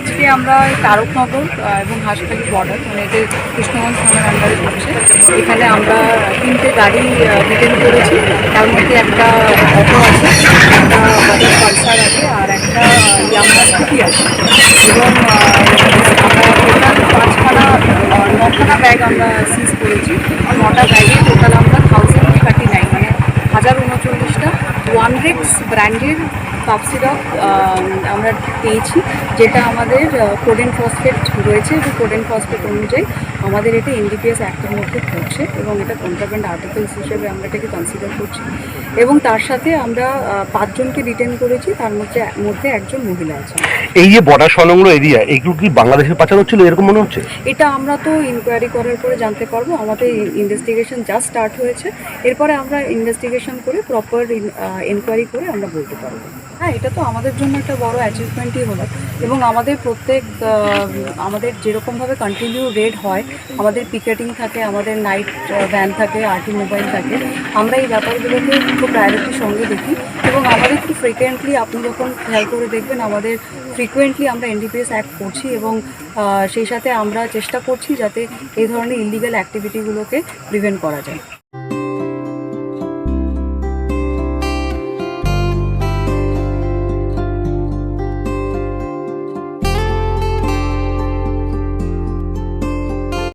আজকে আমরা তারকনগর এবং হাসপাতালি বর্ডার মানে এতে কৃষ্ণগঞ্জ থানার আন্ডারে পড়ছে। এখানে আমরা 3টে গাড়ি ডিটেন করেছি। তার মধ্যে একটা অটো আছে, একটা বাজাজ পালসার আছে আর একটা ইয়ামাহা স্কুটি আছে। এবং আমরা টোটাল 9খানা ব্যাগ আমরা সিজ করেছি। 9টা ব্যাগে টোটাল আমরা 1039 মানে 1039টা ওয়ানরেক্স ব্র্যান্ডের কাপ সিরাপ আমরা পেয়েছি, যেটা আমাদের কোডেন ফসফেট রয়েছে এবং কোডেন ফসফেট অনুযায়ী আমাদের এটা এনডিপিএস অ্যাক্টের মধ্যে পড়ছে এবং এটা কন্ট্রাব্যান্ড আর্টিকেলস হিসেবে আমরা এটাকে কনসিডার করছি। এবং তার সাথে আমরা 5জনকে ডিটেন করেছি, তার মধ্যে একজন মহিলা আছে। এই যে বর্ডার সংলগ্ন এরিয়া, এইগুলো কি বাংলাদেশে পাচার হচ্ছিল এরকম মনে হচ্ছে? এটা আমরা তো ইনকোয়ারি করার পরে জানতে পারবো। আমাদের ইনভেস্টিগেশন জাস্ট স্টার্ট হয়েছে, এরপরে আমরা ইনভেস্টিগেশন করে প্রপার এনকোয়ারি করে আমরা বলতে পারবো। হ্যাঁ, এটা তো আমাদের জন্য একটা বড় অ্যাচিভমেন্টই হলো। এবং আমাদের আমাদের যেরকমভাবে কন্টিনিউ রেড হয়, আমাদের পিকেটিং থাকে, আমাদের নাইট ভ্যান থাকে, আরটি মোবাইল থাকে, আমরা এই ব্যাপারগুলোকে খুব প্রায়োরিটির সঙ্গে দেখি। এবং আমাদের খুব ফ্রিকোয়েন্টলি, আপনি যখন খেয়াল করে দেখবেন, আমাদের ফ্রিকোয়েন্টলি আমরা এনডিপিএস অ্যাক্ট করছি এবং সেই সাথে আমরা চেষ্টা করছি যাতে এই ধরনের ইলিগাল অ্যাক্টিভিটিগুলোকে প্রিভেন্ট করা যায়।